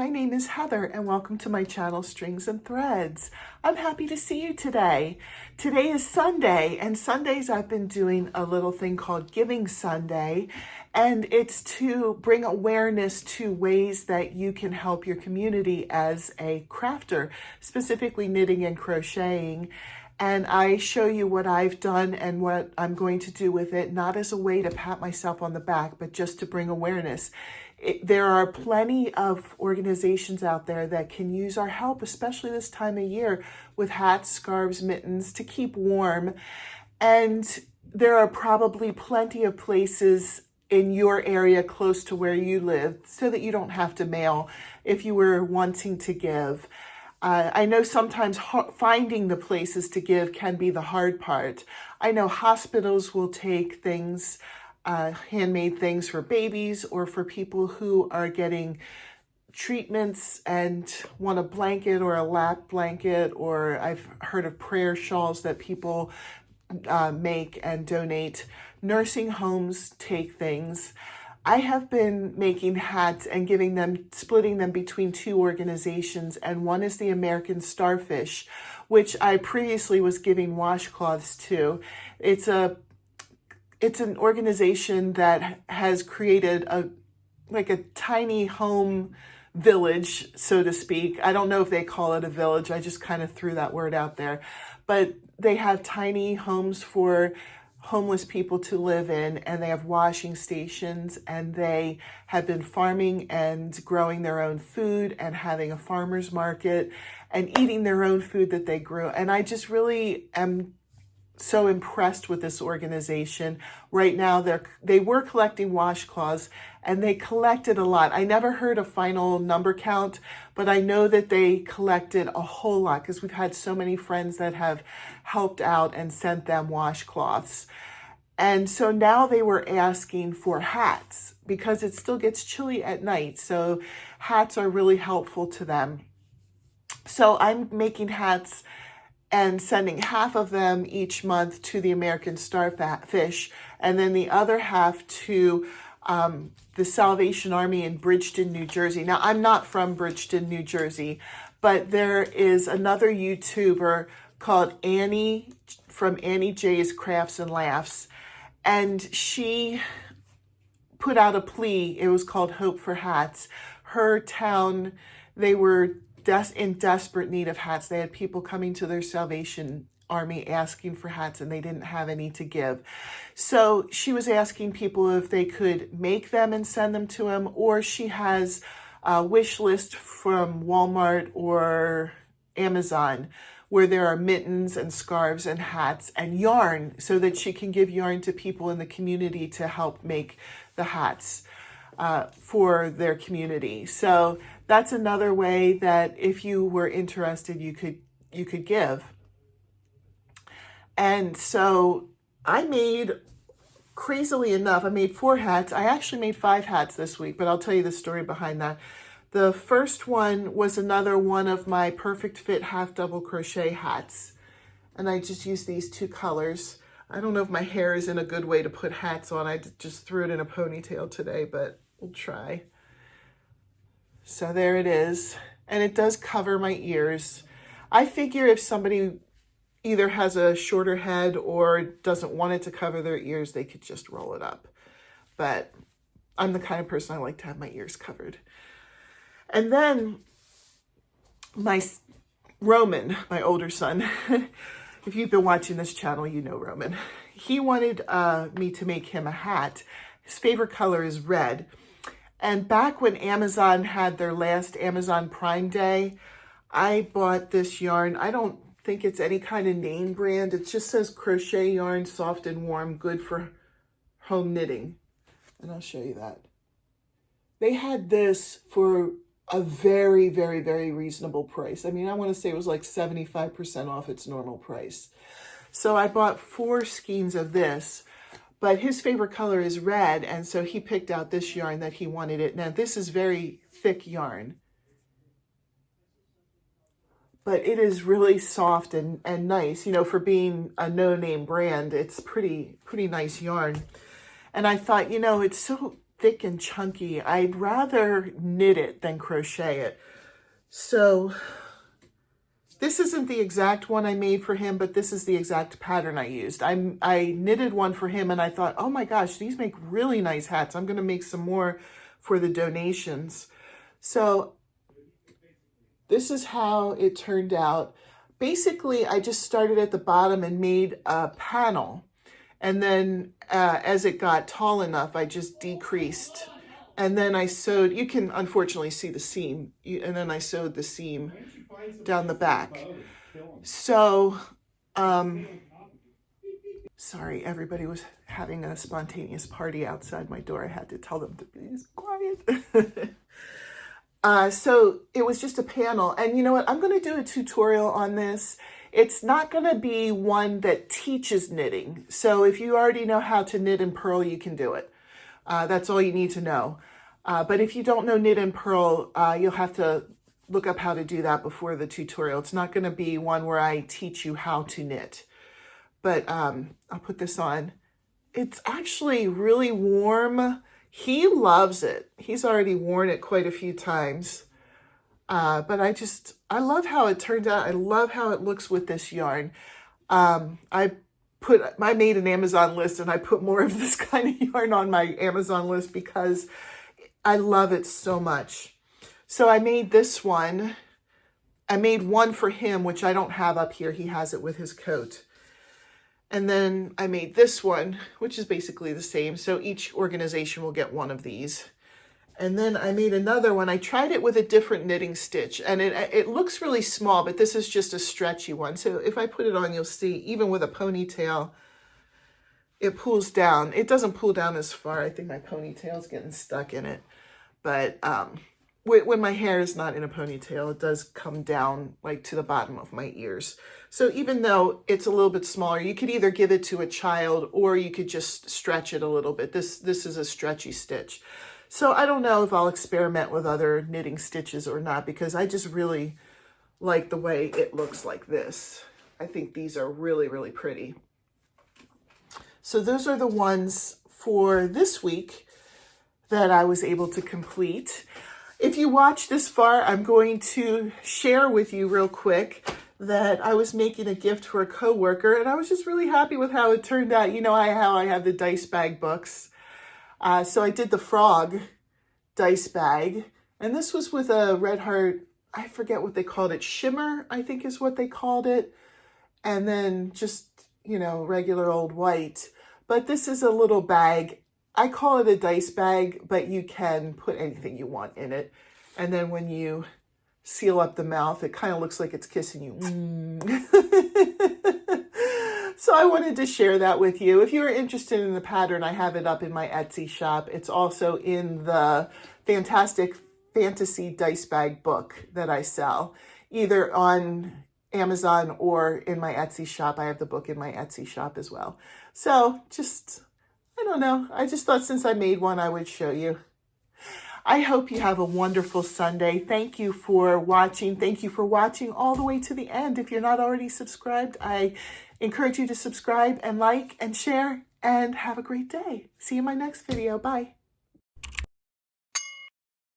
my name is Heather and welcome to my channel Strings and Threads. I'm happy to see you today. Today is Sunday, and Sundays I've been doing a little thing called Giving Sunday, and it's to bring awareness to ways that you can help your community as a crafter, specifically knitting and crocheting. And I show you what I've done and what I'm going to do with it, not as a way to pat myself on the back, but just to bring awareness. There are plenty of organizations out there that can use our help, especially this time of year, with hats, scarves, mittens to keep warm. And there are probably plenty of places in your area close to where you live so that you don't have to mail if you were wanting to give. I know sometimes finding the places to give can be the hard part. I know hospitals will take things, handmade things for babies or for people who are getting treatments and want a blanket or a lap blanket, or I've heard of prayer shawls that people make and donate. Nursing homes take things. I have been making hats and splitting them between two organizations, and one is the American Starfish, which I previously was giving washcloths to. It's an organization that has created a tiny home village, so to speak. I don't know if they call it a village. I just kind of threw that word out there. But they have tiny homes for homeless people to live in, and they have washing stations, and they have been farming and growing their own food and having a farmer's market and eating their own food that they grew. And I just really am so impressed with this organization. Right now, they were collecting washcloths, and they collected a lot. I never heard a final number count, but I know that they collected a whole lot because we've had so many friends that have helped out and sent them washcloths. And so now they were asking for hats because it still gets chilly at night. So hats are really helpful to them. So I'm making hats and sending half of them each month to the American Starfish, and then the other half to the Salvation Army in Bridgeton, New Jersey. Now, I'm not from Bridgeton, New Jersey, but there is another YouTuber called Annie from Annie J's Crafts and Laughs, and she put out a plea. It was called Hope for Hats. Her town, they were in desperate need of hats. They had people coming to their Salvation Army asking for hats, and they didn't have any to give. So she was asking people if they could make them and send them to him, or she has a wish list from Walmart or Amazon where there are mittens and scarves and hats and yarn, so that she can give yarn to people in the community to help make the hats for their community. So that's another way that if you were interested, you could give. And so I made, crazily enough, I made 4 hats. I actually made 5 hats this week, but I'll tell you the story behind that. The first one was another one of my perfect fit half double crochet hats. And I just used these 2 colors. I don't know if my hair is in a good way to put hats on. I just threw it in a ponytail today, but we'll try. So there it is. And it does cover my ears. I figure if somebody either has a shorter head or doesn't want it to cover their ears, they could just roll it up. But I'm the kind of person I like to have my ears covered. And then Roman, my older son, if you've been watching this channel, you know Roman. He wanted me to make him a hat. His favorite color is red. And back when Amazon had their last Amazon Prime Day, I bought this yarn. I don't think it's any kind of name brand. It just says crochet yarn, soft and warm, good for home knitting. And I'll show you that. They had this for a very, very, very reasonable price. I mean, I want to say it was like 75% off its normal price. So I bought 4 skeins of this, but his favorite color is red, and so he picked out this yarn that he wanted it. Now, this is very thick yarn, but it is really soft and nice. You know, for being a no-name brand, it's pretty nice yarn. And I thought, you know, it's so thick and chunky. I'd rather knit it than crochet it. So this isn't the exact one I made for him, but this is the exact pattern I used. I knitted one for him and I thought, oh my gosh, these make really nice hats. I'm gonna make some more for the donations. So this is how it turned out. Basically, I just started at the bottom and made a panel. And then as it got tall enough, I just decreased. And then I sewed, you can unfortunately see the seam, and then I sewed the seam down the back. So, sorry, everybody was having a spontaneous party outside my door. I had to tell them to be quiet. So it was just a panel. And you know what? I'm going to do a tutorial on this. It's not going to be one that teaches knitting. So if you already know how to knit and purl, you can do it. That's all you need to know. But if you don't know knit and purl, you'll have to look up how to do that before the tutorial. It's not going to be one where I teach you how to knit. But I'll put this on. It's actually really warm. He loves it. He's already worn it quite a few times. But I love how it turned out. I love how it looks with this yarn. I made an Amazon list and I put more of this kind of yarn on my Amazon list because I love it so much. So I made this one. I made one for him, which I don't have up here. He has it with his coat. And then I made this one, which is basically the same. So each organization will get one of these. And then I made another one. I tried it with a different knitting stitch and it looks really small, but this is just a stretchy one. So if I put it on, you'll see even with a ponytail, it pulls down. It doesn't pull down as far. I think my ponytail's getting stuck in it. But when my hair is not in a ponytail, it does come down like to the bottom of my ears. So even though it's a little bit smaller, you could either give it to a child or you could just stretch it a little bit. This is a stretchy stitch. So I don't know if I'll experiment with other knitting stitches or not because I just really like the way it looks like this. I think these are really, really pretty. So those are the ones for this week that I was able to complete. If you watch this far, I'm going to share with you real quick that I was making a gift for a coworker and I was just really happy with how it turned out. You know how I have the dice bag books. So I did the frog dice bag, and this was with a Red Heart, I forget what they called it, shimmer, I think is what they called it, and then just, you know, regular old white. But this is a little bag. I call it a dice bag, but you can put anything you want in it. And then when you seal up the mouth, it kind of looks like it's kissing you. So I wanted to share that with you. If you're interested in the pattern, I have it up in my Etsy shop. It's also in the Fantastic Fantasy Dice Bag book that I sell, either on Amazon or in my Etsy shop. I have the book in my Etsy shop as well. So I don't know. I just thought since I made one, I would show you. I hope you have a wonderful Sunday. Thank you for watching. Thank you for watching all the way to the end. If you're not already subscribed, I encourage you to subscribe and like and share and have a great day. See you in my next video. Bye.